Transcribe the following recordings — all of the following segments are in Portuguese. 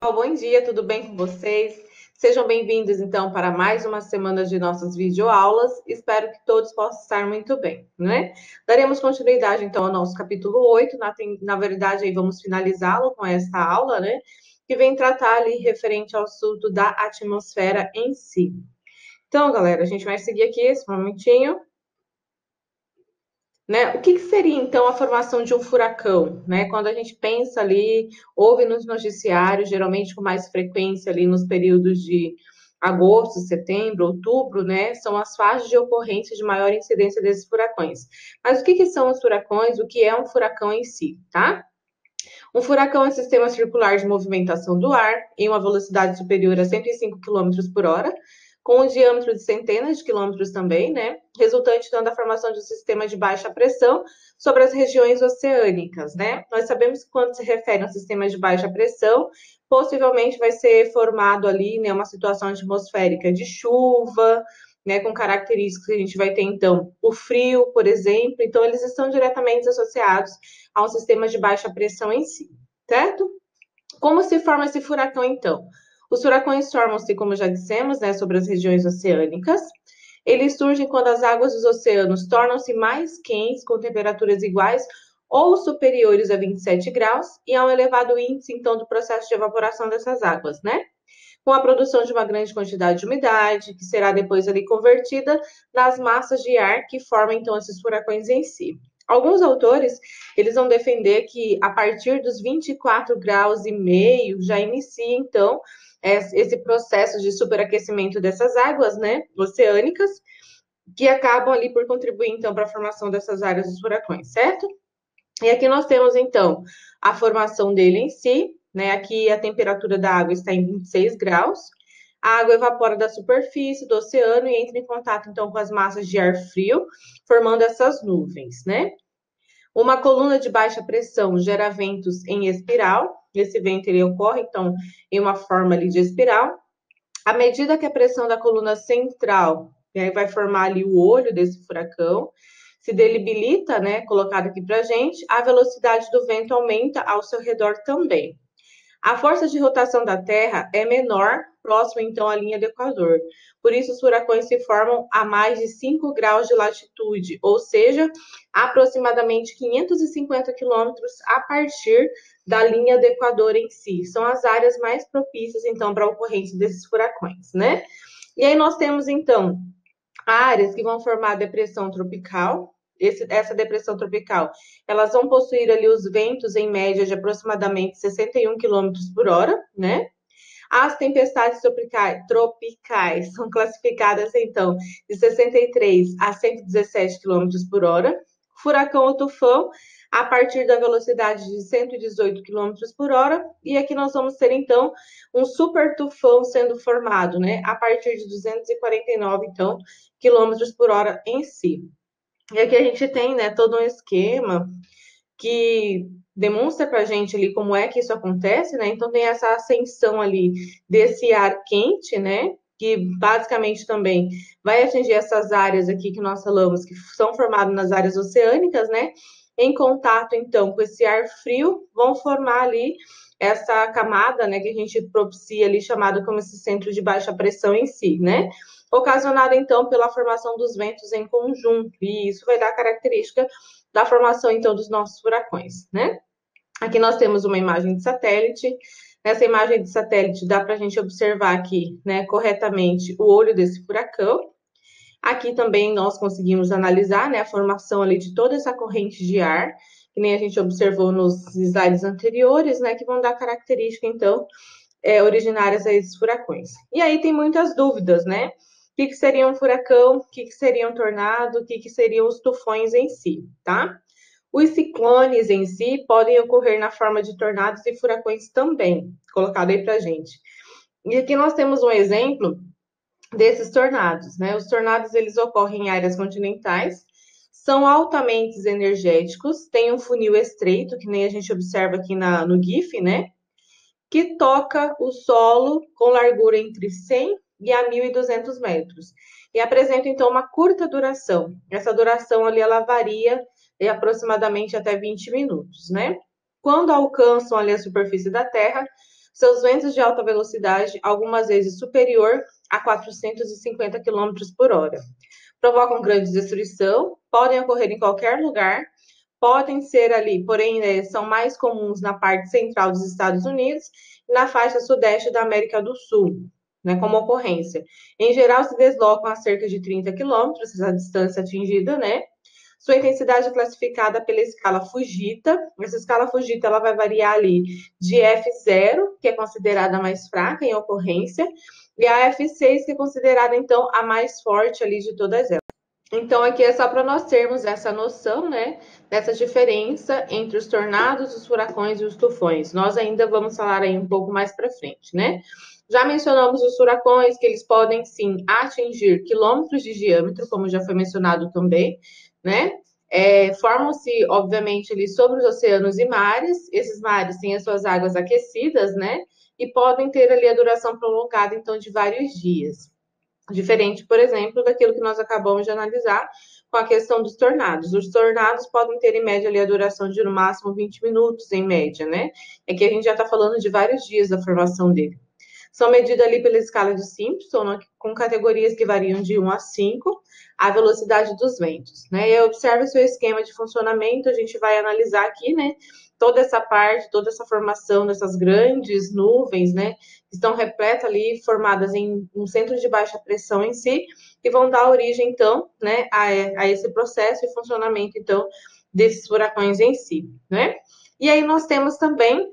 Bom dia, tudo bem com vocês? Sejam bem-vindos, então, para mais uma semana de nossas videoaulas. Espero que todos possam estar muito bem, né? Daremos continuidade, então, ao nosso capítulo 8. Na verdade, aí vamos finalizá-lo com esta aula, né? Que vem tratar ali referente ao assunto da atmosfera em si. Então, galera, a gente vai seguir aqui esse momentinho. Né? O que seria então a formação de um furacão? Né? Quando a gente pensa ali, ouve nos noticiários, geralmente com mais frequência ali nos períodos de agosto, setembro, outubro, né? São as fases de ocorrência de maior incidência desses furacões. Mas o que são os furacões? O que é um furacão em si, tá? Um furacão é um sistema circular de movimentação do ar em uma velocidade superior a 105 km por hora, com um diâmetro de centenas de quilômetros também, né? Resultante então da formação de um sistema de baixa pressão sobre as regiões oceânicas, né? Nós sabemos que quando se refere a um sistema de baixa pressão, possivelmente vai ser formado ali, né, uma situação atmosférica de chuva, né, com características que a gente vai ter então o frio, por exemplo. Então eles estão diretamente associados a um sistema de baixa pressão em si, certo? Como se forma esse furacão, então? Os furacões formam-se, como já dissemos, né, sobre as regiões oceânicas. Eles surgem quando as águas dos oceanos tornam-se mais quentes, com temperaturas iguais ou superiores a 27 graus, e há um elevado índice, então, do processo de evaporação dessas águas, né? Com a produção de uma grande quantidade de umidade, que será depois ali convertida nas massas de ar que formam então esses furacões em si. Alguns autores, eles vão defender que a partir dos 24 graus e meio já inicia então esse processo de superaquecimento dessas águas, né, oceânicas, que acabam ali por contribuir então para a formação dessas áreas dos furacões, certo? E aqui nós temos, então, a formação dele em si, né? Aqui a temperatura da água está em 26 graus. A água evapora da superfície do oceano e entra em contato, então, com as massas de ar frio, formando essas nuvens, né? Uma coluna de baixa pressão gera ventos em espiral. Esse vento ele ocorre, então, em uma forma ali de espiral. À medida que a pressão da coluna central, né, vai formar ali o olho desse furacão, se debilita, né, colocado aqui para a gente, a velocidade do vento aumenta ao seu redor também. A força de rotação da Terra é menor, próximo então à linha do Equador. Por isso, os furacões se formam a mais de 5 graus de latitude, ou seja, aproximadamente 550 quilômetros a partir da linha do Equador em si. São as áreas mais propícias, então, para a ocorrência desses furacões, né? E aí nós temos, então, áreas que vão formar a depressão tropical. Essa depressão tropical, elas vão possuir ali os ventos em média de aproximadamente 61 quilômetros por hora, né? As tempestades tropicais são classificadas, então, de 63 a 117 quilômetros por hora. Furacão ou tufão, a partir da velocidade de 118 quilômetros por hora. E aqui nós vamos ter, então, um super tufão sendo formado, né? A partir de 249, então, quilômetros por hora em si. E aqui a gente tem, né, todo um esquema que demonstra para a gente ali como é que isso acontece, né? Então tem essa ascensão ali desse ar quente, né? Que basicamente também vai atingir essas áreas aqui que nós falamos, que são formadas nas áreas oceânicas, né? Em contato, então, com esse ar frio, vão formar ali essa camada, né, que a gente propicia ali, chamado como esse centro de baixa pressão em si, né? Ocasionada, então, pela formação dos ventos em conjunto, e isso vai dar característica da formação, então, dos nossos furacões, né? Aqui nós temos uma imagem de satélite. Nessa imagem de satélite dá para a gente observar aqui, né, corretamente o olho desse furacão. Aqui também nós conseguimos analisar, né, a formação ali de toda essa corrente de ar, que nem a gente observou nos slides anteriores, né, que vão dar característica, então, originárias a esses furacões. E aí tem muitas dúvidas, né? O que seria um furacão, o que seria um tornado, o que seriam os tufões em si, tá? Os ciclones em si podem ocorrer na forma de tornados e furacões também, colocado aí pra gente. E aqui nós temos um exemplo desses tornados, né? Os tornados, eles ocorrem em áreas continentais, são altamente energéticos, têm um funil estreito, que nem a gente observa aqui no GIF, né? Que toca o solo com largura entre 100 e a 1.200 metros. E apresenta, então, uma curta duração. Essa duração ali, ela varia aproximadamente até 20 minutos, né? Quando alcançam ali a superfície da Terra, seus ventos de alta velocidade, algumas vezes superior a 450 quilômetros por hora. Provocam grande destruição, podem ocorrer em qualquer lugar, podem ser ali, porém, são mais comuns na parte central dos Estados Unidos e na faixa sudeste da América do Sul, né, como ocorrência. Em geral, se deslocam a cerca de 30 quilômetros, essa distância atingida, né? Sua intensidade é classificada pela escala Fujita. Essa escala Fujita ela vai variar ali de F0, que é considerada a mais fraca em ocorrência, e a F6, que é considerada, então, a mais forte ali de todas elas. Então, aqui é só para nós termos essa noção, né, dessa diferença entre os tornados, os furacões e os tufões. Nós ainda vamos falar aí um pouco mais para frente, né? Já mencionamos os furacões, que eles podem, sim, atingir quilômetros de diâmetro, como já foi mencionado também, né? Formam-se, obviamente, ali sobre os oceanos e mares. Esses mares têm as suas águas aquecidas, né? E podem ter ali a duração prolongada, então, de vários dias. Diferente, por exemplo, daquilo que nós acabamos de analisar com a questão dos tornados. Os tornados podem ter, em média, ali, a duração de no máximo 20 minutos, em média, né? É que a gente já está falando de vários dias da formação dele. São medidas ali pela escala de Simpson, né, com categorias que variam de 1 a 5, a velocidade dos ventos, né? E observe o seu esquema de funcionamento, a gente vai analisar aqui, né, toda essa parte, toda essa formação dessas grandes nuvens, né, que estão repletas ali, formadas em um centro de baixa pressão em si, que vão dar origem, então, né, a esse processo e funcionamento, então, desses furacões em si, né? E aí nós temos também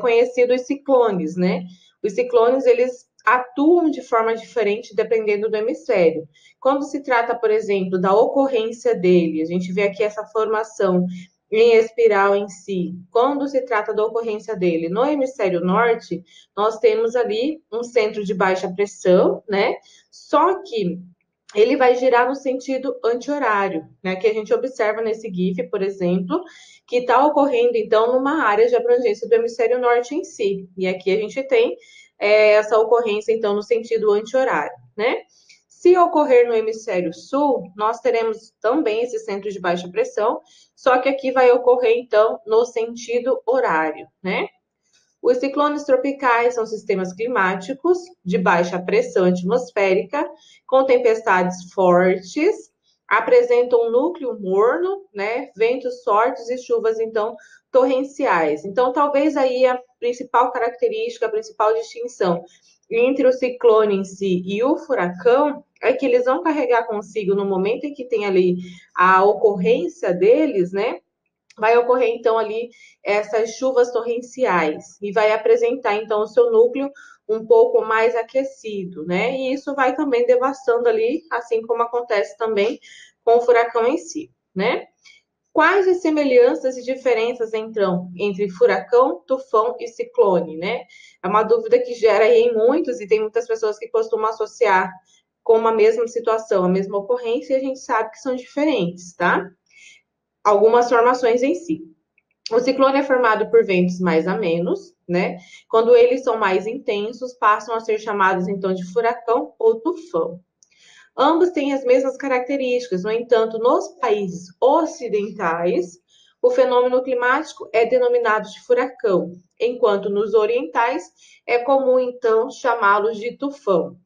conhecidos ciclones, né? Os ciclones, eles atuam de forma diferente dependendo do hemisfério. Quando se trata, por exemplo, da ocorrência dele, a gente vê aqui essa formação em espiral em si. Quando se trata da ocorrência dele no hemisfério norte, nós temos ali um centro de baixa pressão, né? Só que ele vai girar no sentido anti-horário, né? Que a gente observa nesse GIF, por exemplo, que está ocorrendo, então, numa área de abrangência do hemisfério norte em si. E aqui a gente tem essa ocorrência, então, no sentido anti-horário, né? Se ocorrer no hemisfério sul, nós teremos também esse centro de baixa pressão, só que aqui vai ocorrer, então, no sentido horário, né? Os ciclones tropicais são sistemas climáticos de baixa pressão atmosférica, com tempestades fortes, apresentam um núcleo morno, né, ventos fortes e chuvas, então, torrenciais. Então, talvez aí a principal característica, a principal distinção entre o ciclone em si e o furacão é que eles vão carregar consigo, no momento em que tem ali a ocorrência deles, né, vai ocorrer, então, ali essas chuvas torrenciais e vai apresentar, então, o seu núcleo um pouco mais aquecido, né? E isso vai também devastando ali, assim como acontece também com o furacão em si, né? Quais as semelhanças e diferenças, então, entre furacão, tufão e ciclone, né? É uma dúvida que gera aí em muitos, e tem muitas pessoas que costumam associar com uma mesma situação, a mesma ocorrência, e a gente sabe que são diferentes, tá? Algumas formações em si. O ciclone é formado por ventos mais amenos, né? Quando eles são mais intensos, passam a ser chamados então de furacão ou tufão. Ambos têm as mesmas características, no entanto, nos países ocidentais, o fenômeno climático é denominado de furacão, enquanto nos orientais é comum então chamá-los de tufão.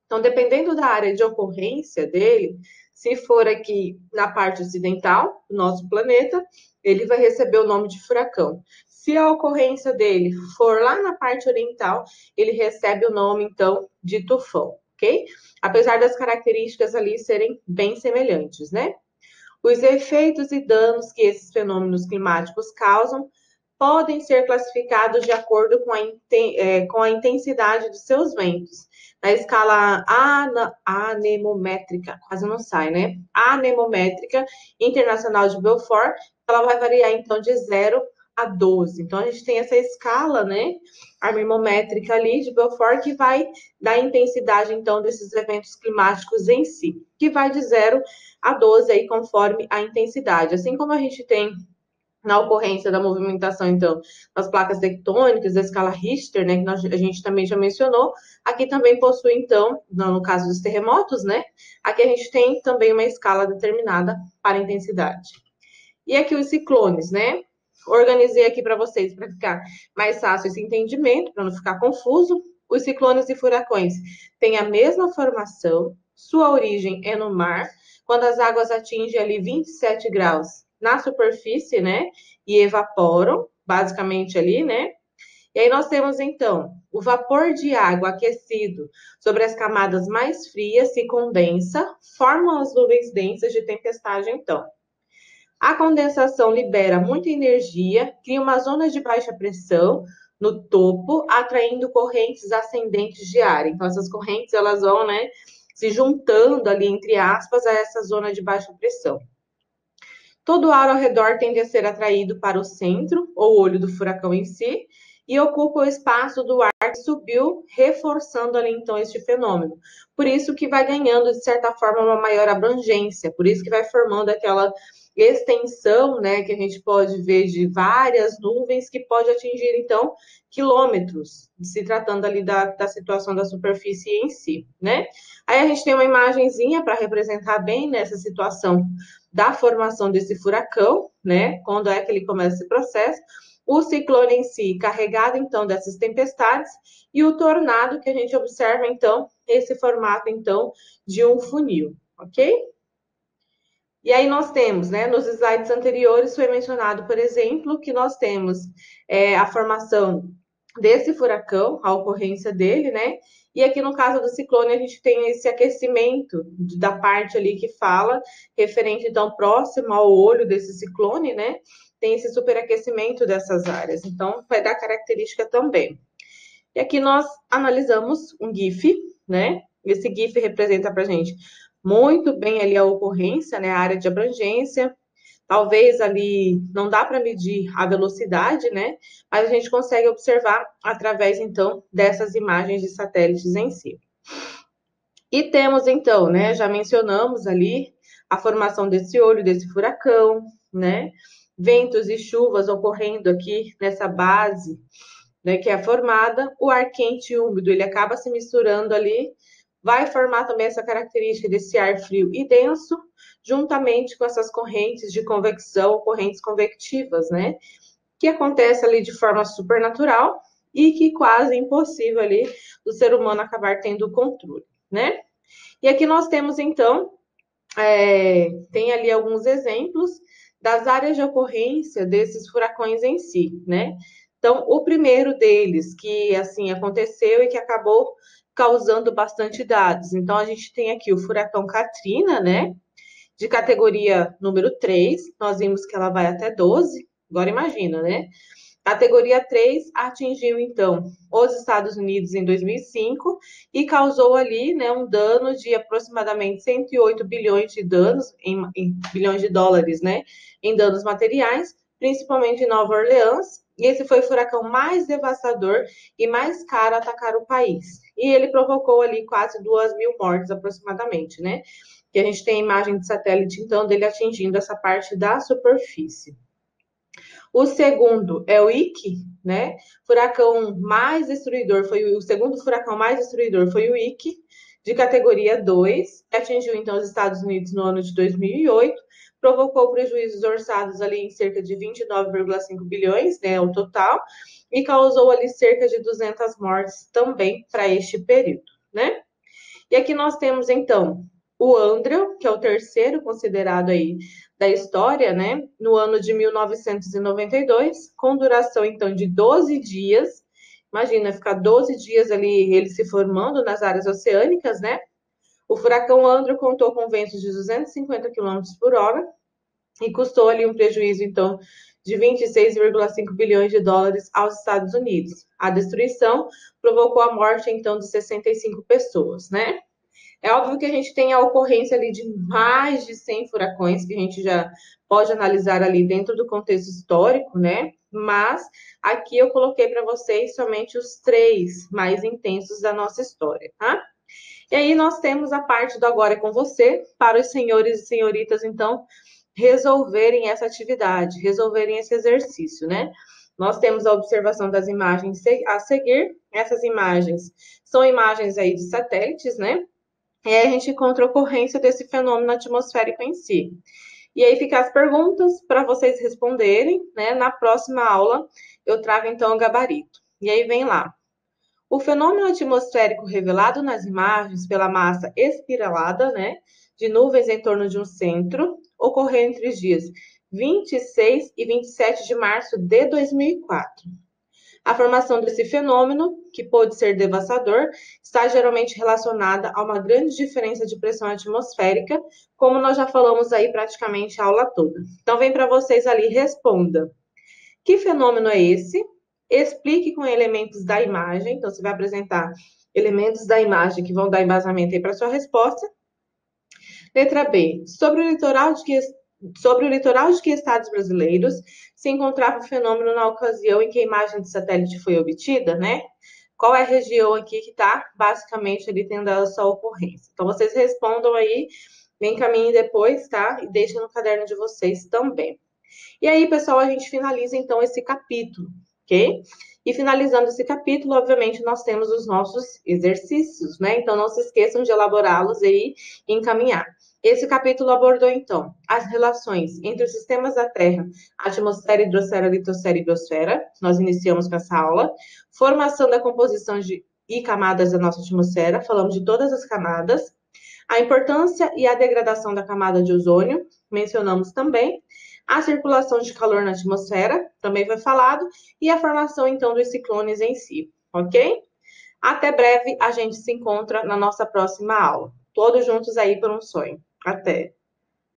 Então, dependendo da área de ocorrência dele, se for aqui na parte ocidental do nosso planeta, ele vai receber o nome de furacão. Se a ocorrência dele for lá na parte oriental, ele recebe o nome, então, de tufão, ok? Apesar das características ali serem bem semelhantes, né? Os efeitos e danos que esses fenômenos climáticos causam podem ser classificados de acordo com a intensidade de seus ventos. Na escala anemométrica, quase não sai, né? Anemométrica Internacional de Beaufort, ela vai variar, então, de 0 a 12. Então, a gente tem essa escala, né? Anemométrica ali de Beaufort, que vai dar intensidade, então, desses eventos climáticos em si, que vai de 0 a 12, aí, conforme a intensidade. Assim como a gente tem na ocorrência da movimentação, então, das placas tectônicas, da escala Richter, né, que a gente também já mencionou, aqui também possui, então, no caso dos terremotos, né, aqui a gente tem também uma escala determinada para a intensidade. E aqui os ciclones, né, organizei aqui para vocês, para ficar mais fácil esse entendimento, para não ficar confuso. Os ciclones e furacões têm a mesma formação, sua origem é no mar, quando as águas atingem ali 27 graus na superfície, né, e evaporam, basicamente ali, né. E aí nós temos, então, o vapor de água aquecido sobre as camadas mais frias se condensa, formam as nuvens densas de tempestade, então. A condensação libera muita energia, cria uma zona de baixa pressão no topo, atraindo correntes ascendentes de ar. Então, essas correntes, elas vão, né, se juntando ali, entre aspas, a essa zona de baixa pressão. Todo o ar ao redor tende a ser atraído para o centro, ou olho do furacão em si, e ocupa o espaço do ar que subiu, reforçando ali então este fenômeno. Por isso que vai ganhando, de certa forma, uma maior abrangência, por isso que vai formando aquela extensão, né, que a gente pode ver de várias nuvens que pode atingir, então, quilômetros, se tratando ali da situação da superfície em si, né? Aí a gente tem uma imagenzinha para representar bem nessa situação da formação desse furacão, né? Quando é que ele começa esse processo, o ciclone em si carregado, então, dessas tempestades, e o tornado que a gente observa, então, esse formato, então, de um funil, ok? E aí nós temos, né, nos slides anteriores foi mencionado, por exemplo, que nós temos a formação desse furacão, a ocorrência dele, né? E aqui no caso do ciclone a gente tem esse aquecimento da parte ali que fala, referente então próximo ao olho desse ciclone, né? Tem esse superaquecimento dessas áreas, então vai dar característica também. E aqui nós analisamos um GIF, né? Esse GIF representa para a gente muito bem ali a ocorrência, né? A área de abrangência. Talvez ali não dá para medir a velocidade, né? Mas a gente consegue observar através, então, dessas imagens de satélites em si. E temos, então, né? Já mencionamos ali a formação desse olho, desse furacão, né? Ventos e chuvas ocorrendo aqui nessa base, né, que é formada, o ar quente e úmido, ele acaba se misturando ali, vai formar também essa característica desse ar frio e denso, juntamente com essas correntes de convecção, correntes convectivas, né, que acontece ali de forma supernatural e que quase impossível ali do ser humano acabar tendo o controle, né. E aqui nós temos, então, tem ali alguns exemplos das áreas de ocorrência desses furacões em si, né? Então, o primeiro deles, que assim aconteceu e que acabou causando bastante dados. Então, a gente tem aqui o furacão Katrina, né? De categoria número 3, nós vimos que ela vai até 12, agora imagina, né? Categoria 3 atingiu, então, os Estados Unidos em 2005 e causou ali, né, um dano de aproximadamente 108 bilhões de danos, em bilhões de dólares, né, em danos materiais, principalmente em Nova Orleans. E esse foi o furacão mais devastador e mais caro a atacar o país. E ele provocou ali quase 2.000 mortes aproximadamente, né? Que a gente tem a imagem de satélite, então, dele atingindo essa parte da superfície. O segundo é o Ike, né? Furacão mais destruidor foi o segundo furacão mais destruidor foi o Ike, de categoria 2, que atingiu então os Estados Unidos no ano de 2008, provocou prejuízos orçados ali em cerca de 29,5 bilhões, né, o total, e causou ali cerca de 200 mortes também para este período, né? E aqui nós temos então o Andrew, que é o terceiro considerado aí da história, né, no ano de 1992, com duração então de 12 dias. Imagina ficar 12 dias ali ele se formando nas áreas oceânicas, né? O furacão Andrew contou com ventos de 250 km por hora e custou ali um prejuízo então de 26,5 bilhões de dólares aos Estados Unidos. A destruição provocou a morte então de 65 pessoas, né? É óbvio que a gente tem a ocorrência ali de mais de 100 furacões, que a gente já pode analisar ali dentro do contexto histórico, né? Mas aqui eu coloquei para vocês somente os 3 mais intensos da nossa história, tá? E aí nós temos a parte do Agora é com você, para os senhores e senhoritas, então, resolverem essa atividade, resolverem esse exercício, né? Nós temos a observação das imagens a seguir. Essas imagens são imagens aí de satélites, né? E aí a gente encontra a ocorrência desse fenômeno atmosférico em si. E aí ficam as perguntas para vocês responderem, né? Na próxima aula eu trago então o gabarito. E aí vem lá. O fenômeno atmosférico revelado nas imagens pela massa espiralada, né, de nuvens em torno de um centro, ocorreu entre os dias 26 e 27 de março de 2004. A formação desse fenômeno, que pode ser devastador, está geralmente relacionada a uma grande diferença de pressão atmosférica, como nós já falamos aí praticamente a aula toda. Então, vem para vocês ali, responda. Que fenômeno é esse? Explique com elementos da imagem. Então, você vai apresentar elementos da imagem que vão dar embasamento aí para sua resposta. Letra B. Sobre o litoral de que estados brasileiros se encontrava o fenômeno na ocasião em que a imagem de satélite foi obtida, né? Qual é a região aqui que está basicamente ali tendo essa ocorrência? Então, vocês respondam aí, me encaminhem depois, tá? E deixem no caderno de vocês também. E aí, pessoal, a gente finaliza então esse capítulo, ok? E finalizando esse capítulo, obviamente, nós temos os nossos exercícios, né? Então, não se esqueçam de elaborá-los aí e encaminhar. Esse capítulo abordou, então, as relações entre os sistemas da Terra, atmosfera, hidrosfera, litosfera e biosfera. Nós iniciamos com essa aula. Formação da composição e camadas da nossa atmosfera, falamos de todas as camadas. A importância e a degradação da camada de ozônio, mencionamos também. A circulação de calor na atmosfera, também foi falado, e a formação, então, dos ciclones em si, ok? Até breve, a gente se encontra na nossa próxima aula. Todos juntos aí por um sonho. Até!